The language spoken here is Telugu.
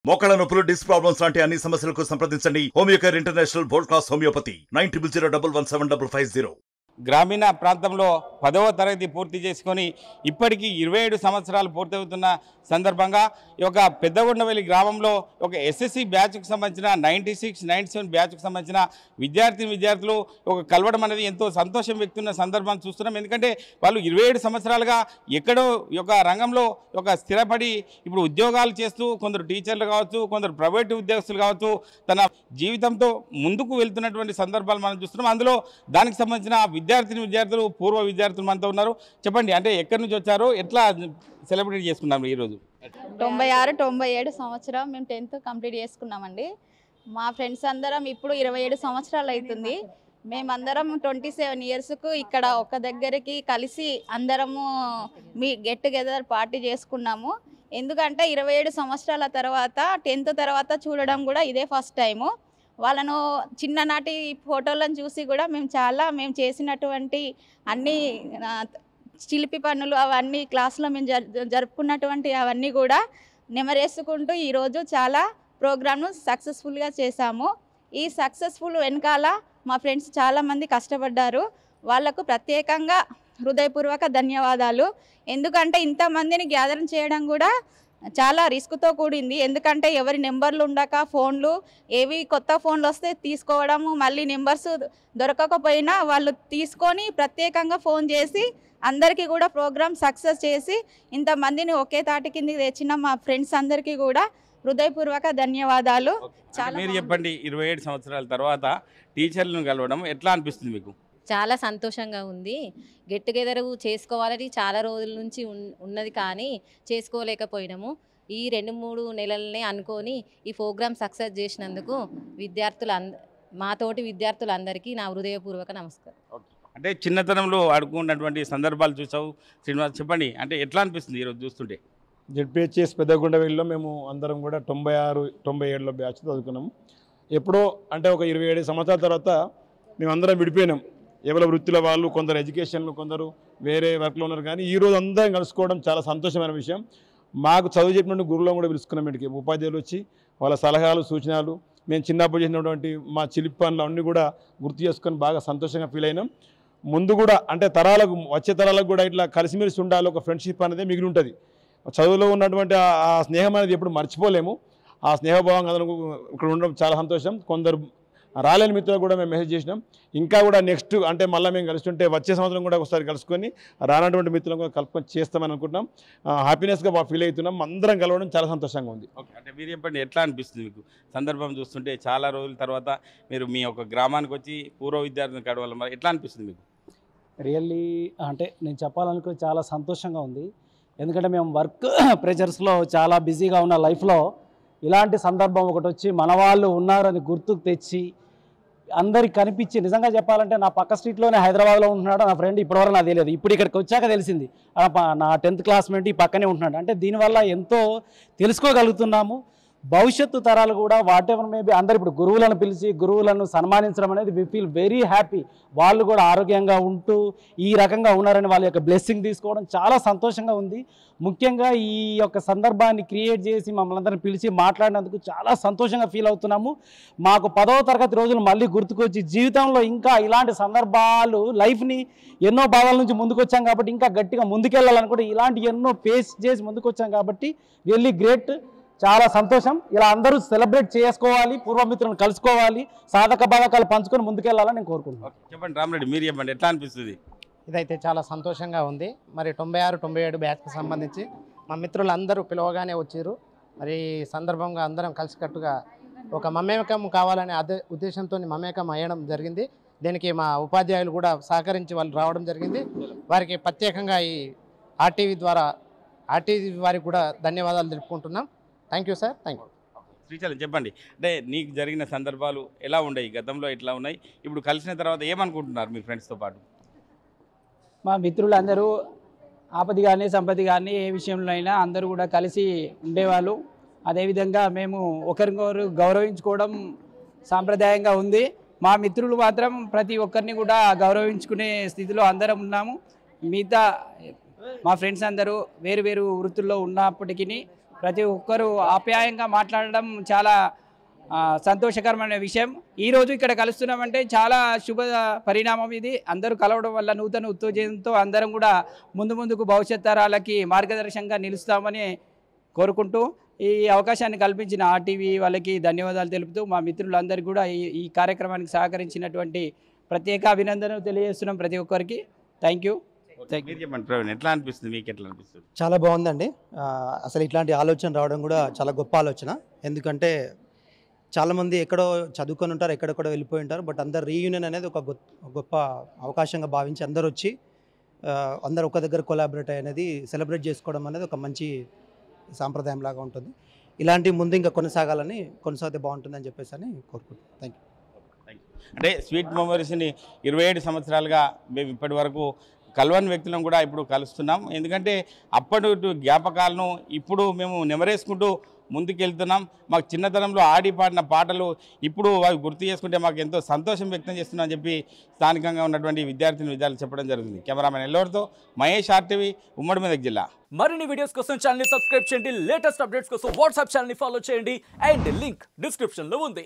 మోకాళ్ళ నొప్పులు, డిస్క్ ప్రాబ్లమ్స్ లాంటి అన్ని సమస్యలకు సంప్రదించండి Homeocare international world class homeopathy 9001175550. గ్రామీణ ప్రాంతంలో 10వ తరగతి పూర్తి చేసుకొని ఇప్పటికీ 27 సంవత్సరాలు పూర్తవుతున్న సందర్భంగా ఈ యొక్క పెద్దగొండవెల్లి గ్రామంలో ఒక ఎస్ఎస్సి బ్యాచ్కు సంబంధించిన 96, 97 బ్యాచ్కు సంబంధించిన విద్యార్థులు ఒక కలవడం అనేది ఎంతో సంతోషం వ్యక్తున్న సందర్భాన్ని చూస్తున్నాం. ఎందుకంటే వాళ్ళు 27 సంవత్సరాలుగా ఎక్కడో ఈ యొక్క రంగంలో ఒక స్థిరపడి ఇప్పుడు ఉద్యోగాలు చేస్తూ కొందరు టీచర్లు కావచ్చు, కొందరు ప్రైవేటు ఉద్యోగస్తులు కావచ్చు, తన జీవితంతో ముందుకు వెళ్తున్నటువంటి సందర్భాలు మనం చూస్తున్నాం. అందులో దానికి సంబంధించిన విద్యార్థులు పూర్వ విద్యార్థులు మనతో ఉన్నారు. చెప్పండి, అంటే ఎక్కడి నుంచి వచ్చారో, ఎట్లా సెలబ్రేట్ చేసుకున్నాము ఈరోజు? 96, 97 సంవత్సరం మేము 10th కంప్లీట్ చేసుకున్నామండి. మా ఫ్రెండ్స్ అందరం ఇప్పుడు 27 సంవత్సరాలు అవుతుంది. మేమందరం 27 ఇయర్స్కు ఇక్కడ ఒక దగ్గరికి కలిసి అందరము మీ గెట్ టుగెదర్ పార్టీ చేసుకున్నాము. ఎందుకంటే 27 సంవత్సరాల తర్వాత 10th తర్వాత చూడడం కూడా ఇదే ఫస్ట్ టైము. వాళ్ళను చిన్ననాటి ఫోటోలను చూసి కూడా మేము చేసినటువంటి అన్ని చిలిపి పనులు అవన్నీ క్లాస్లో మేము జరుపుకున్నటువంటి అవన్నీ కూడా నెమరేసుకుంటూ ఈరోజు చాలా ప్రోగ్రామ్ను సక్సెస్ఫుల్గా చేశాము. ఈ సక్సెస్ఫుల్ వెనకాల మా ఫ్రెండ్స్ చాలామంది కష్టపడ్డారు. వాళ్లకు ప్రత్యేకంగా హృదయపూర్వక ధన్యవాదాలు. ఎందుకంటే ఇంతమందిని గ్యాదర్ చేయడం కూడా చాలా రిస్క్తో కూడింది. ఎందుకంటే ఎవరి నెంబర్లు ఉండక ఫోన్లు ఏవి కొత్త ఫోన్లు వస్తే తీసుకోవడము, మళ్ళీ నెంబర్స్ దొరకకపోయినా వాళ్ళు తీసుకొని ప్రత్యేకంగా ఫోన్ చేసి అందరికీ కూడా ప్రోగ్రామ్ సక్సెస్ చేసి ఇంతమందిని ఒకే తాటి కింద తెచ్చిన మా ఫ్రెండ్స్ అందరికీ కూడా హృదయపూర్వక ధన్యవాదాలు. చాలా మీరు చెప్పండి, 27 సంవత్సరాల తర్వాత టీచర్లను కలవడం ఎట్లా అనిపిస్తుంది మీకు? చాలా సంతోషంగా ఉంది. గెట్ టుగెదర్ చేసుకోవాలని చాలా రోజుల నుంచి ఉన్నది, కానీ చేసుకోలేకపోయినాము. ఈ 2-3 నెలలనే అనుకొని ఈ ప్రోగ్రామ్ సక్సెస్ చేసినందుకు మాతోటి విద్యార్థులందరికీ నా హృదయపూర్వక నమస్కారం. అంటే చిన్నతనంలో ఆడుకున్నటువంటి సందర్భాలు చూసావు శ్రీనివాస్, చెప్పండి, అంటే ఎట్లా అనిపిస్తుంది ఈరోజు చూస్తుంటే? జెడ్పీహెచ్ఎస్ పెద్దగొండవెల్లిలో మేము అందరం కూడా 96, 97లో బ్యాచ్ చదువుకున్నాము. ఎప్పుడో అంటే ఒక 27 సంవత్సరాల తర్వాత మేమందరం విడిపోయినాం. ఎవరి వృత్తుల వాళ్ళు, కొందరు ఎడ్యుకేషన్లు, కొందరు వేరే వర్క్లో ఉన్నారు. కానీ ఈరోజు అందరం కలుసుకోవడం చాలా సంతోషమైన విషయం. మాకు చదువు చెప్పినట్టు గురువులను కూడా పిలుచుకున్నాం. ఇంటికి ఉపాధ్యాయులు వచ్చి వాళ్ళ సలహాలు, సూచనలు, మేము చిన్నప్పుడు చేసినటువంటి మా చిలిపి పనులు అన్నీ కూడా గుర్తు చేసుకొని బాగా సంతోషంగా ఫీల్ అయినాం. ముందు కూడా అంటే వచ్చే తరాలకు కూడా ఇట్లా కలిసిమెలిసి ఉండాలి, ఒక ఫ్రెండ్షిప్ అనేది మిగిలి ఉంటుంది. చదువులో ఉన్నటువంటి ఆ స్నేహం అనేది ఎప్పుడు మర్చిపోలేము. ఆ స్నేహభావం అందరూ ఇక్కడ ఉండడం చాలా సంతోషం. కొందరు రాలేని మిత్రులు కూడా మేము మెసేజ్ చేసినాం. ఇంకా కూడా నెక్స్ట్ అంటే మళ్ళీ మేము కలుస్తుంటే వచ్చే సంవత్సరం కూడా ఒకసారి కలుసుకొని రానటువంటి మిత్రులను కూడా కలుపుకొని చేస్తామని అనుకుంటున్నాం. హ్యాపీనెస్గా ఫీల్ అవుతున్నాం. అందరం కలవడం చాలా సంతోషంగా ఉంది. ఓకే, అంటే మీరు చెప్పండి, ఎట్లా అనిపిస్తుంది మీకు సందర్భం చూస్తుంటే? చాలా రోజుల తర్వాత మీరు మీ ఒక గ్రామానికి వచ్చి పూర్వ విద్యార్థులను కలవాలి, మరి ఎట్లా అనిపిస్తుంది మీకు? రియల్లీ అంటే నేను చెప్పాలనుకో చాలా సంతోషంగా ఉంది. ఎందుకంటే మేము వర్క్ ప్రెషర్స్లో చాలా బిజీగా ఉన్న లైఫ్లో ఇలాంటి సందర్భం ఒకటి వచ్చి మన వాళ్ళు ఉన్నారని గుర్తుకు తెచ్చి అందరికి కనిపించి, నిజంగా చెప్పాలంటే నా పక్క స్ట్రీట్లోనే హైదరాబాద్లో ఉంటున్నాడు నా ఫ్రెండ్, ఇప్పటివరకు నాకు తెలియదు. ఇప్పుడు ఇక్కడికి వచ్చాక తెలిసింది నా 10th క్లాస్మేట్ ఈ పక్కనే ఉంటున్నాడు. అంటే దీనివల్ల ఎంతో తెలుసుకోగలుగుతున్నాము. భవిష్యత్తు తరాలు కూడా వాటెవర్ మేబీ అందరు ఇప్పుడు గురువులను పిలిచి గురువులను సన్మానించడం అనేది వి ఫీల్ వెరీ హ్యాపీ. వాళ్ళు కూడా ఆరోగ్యంగా ఉంటూ ఈ రకంగా ఉన్నారని వాళ్ళ యొక్క బ్లెస్సింగ్ తీసుకోవడం చాలా సంతోషంగా ఉంది. ముఖ్యంగా ఈ యొక్క సందర్భాన్ని క్రియేట్ చేసి మమ్మల్ని అందరిని పిలిచి మాట్లాడినందుకు చాలా సంతోషంగా ఫీల్ అవుతున్నాము. మాకు 10వ తరగతి రోజులు మళ్ళీ గుర్తుకొచ్చి జీవితంలో ఇంకా ఇలాంటి సందర్భాలు లైఫ్ని ఎన్నో బాధల నుంచి ముందుకు వచ్చాం కాబట్టి ఇంకా గట్టిగా ముందుకెళ్ళాలనుకుంటే ఇలాంటి ఎన్నో ఫేస్ చేసి ముందుకు వచ్చాం కాబట్టి రియల్లీ గ్రేట్. చాలా సంతోషం. ఇలా అందరూ సెలబ్రేట్ చేసుకోవాలి, పూర్వమిత్రులను కలుసుకోవాలి, సాధక బాధకాలు పంచుకొని ముందుకెళ్లాలని నేను కోరుకుంటున్నాను. చెప్పండి రామరెడ్డి, మీరు చెప్పండి, ఎట్లా అనిపిస్తుంది? ఇదైతే చాలా సంతోషంగా ఉంది. మరి 96, 97 బ్యాచ్కి సంబంధించి మా మిత్రులు అందరూ పిలవగానే వచ్చారు. మరి సందర్భంగా అందరం కలిసికట్టుగా ఒక మమేకం కావాలనే ఉద్దేశంతో మమేకం అయ్యడం జరిగింది. దీనికి మా ఉపాధ్యాయులు కూడా సహకరించి వాళ్ళు రావడం జరిగింది. వారికి ప్రత్యేకంగా ఈ ఆర్టీవీ వారికి కూడా ధన్యవాదాలు తెలుపుకుంటున్నాం. Thank you sir. Thank you. Srisailam, చెప్పండి, అంటే నీకు జరిగిన సందర్భాలు ఎలా ఉన్నాయి, గతంలో ఎట్లా ఉన్నాయి, ఇప్పుడు కలిసిన తర్వాత ఏమనుకుంటున్నారు మీ ఫ్రెండ్స్తో పాటు? మా మిత్రులందరూ ఆపది కానీ సంపత్తి కానీ ఏ విషయంలో అయినా అందరూ కూడా కలిసి ఉండేవాళ్ళు. అదేవిధంగా మేము ఒకరికొకరు గౌరవించుకోవడం సాంప్రదాయంగా ఉంది. మా మిత్రులు మాత్రం ప్రతి ఒక్కరిని కూడా గౌరవించుకునే స్థితిలో అందరం ఉన్నాము. మిగతా మా ఫ్రెండ్స్ అందరూ వేరు వేరు వృత్తుల్లో ఉన్నప్పటికీ ప్రతి ఒక్కరూ ఆప్యాయంగా మాట్లాడడం చాలా సంతోషకరమైన విషయం. ఈరోజు ఇక్కడ కలుస్తున్నామంటే చాలా శుభ పరిణామం ఇది. అందరూ కలవడం వల్ల నూతన ఉత్తేజంతో అందరం కూడా ముందుకు భవిష్యత్ తరాలకి మార్గదర్శకంగా నిలుస్తామని కోరుకుంటూ ఈ అవకాశాన్ని కల్పించిన ఆర్టీవీ వాళ్ళకి ధన్యవాదాలు తెలుపుతూ మా మిత్రులందరికీ కూడా ఈ కార్యక్రమానికి సహకరించినటువంటి ప్రత్యేక అభినందనలు తెలియజేస్తున్నాం ప్రతి ఒక్కరికి. Thank you. ఎట్లా అనిపిస్తుంది, మీకు ఎట్లా అనిపిస్తుంది? చాలా బాగుందండి. అసలు ఇట్లాంటి ఆలోచన రావడం కూడా చాలా గొప్ప ఆలోచన. ఎందుకంటే చాలామంది ఎక్కడో చదువుకొని ఉంటారు, ఎక్కడెక్కడో వెళ్ళిపోయి ఉంటారు. బట్ అందరు రీయూనియన్ అనేది ఒక గొప్ప అవకాశంగా భావించి అందరూ వచ్చి అందరు ఒక దగ్గర కొలాబరేట్ అనేది సెలబ్రేట్ చేసుకోవడం అనేది ఒక మంచి సాంప్రదాయం లాగా ఉంటుంది. ఇలాంటి ముందు ఇంకా కొనసాగితే బాగుంటుందని చెప్పేసి అని కోరుకుంటున్నాను. Thank you. అంటే స్వీట్ మెమరీస్ని 27 సంవత్సరాలుగా మేము ఇప్పటి వరకు కలవని వ్యక్తులను కూడా ఇప్పుడు కలుస్తున్నాం. ఎందుకంటే అప్పటి జ్ఞాపకాలను ఇప్పుడు మేము నెమరేసుకుంటూ ముందుకెళ్తున్నాం. మాకు చిన్నతనంలో ఆడి పాడిన పాటలు ఇప్పుడు అవి గుర్తు చేసుకుంటే మాకు ఎంతో సంతోషం వ్యక్తం చేస్తున్నామని చెప్పి స్థానికంగా ఉన్నటువంటి విద్యార్థులు చెప్పడం జరుగుతుంది. కెమెరామెన్ ఎల్లూరుతో మహేష్, RTV, ఉమ్మడి మెదక్ జిల్లా. మరిన్ని వీడియోస్ కోసం ఛానల్ ని సబ్స్క్రైబ్ చేయండి. లేటెస్ట్ అప్డేట్స్ కోసం వాట్సాప్ ఛానల్ ని ఫాలో చేయండి. అండ్ లింక్ డిస్క్రిప్షన్ లో ఉంది.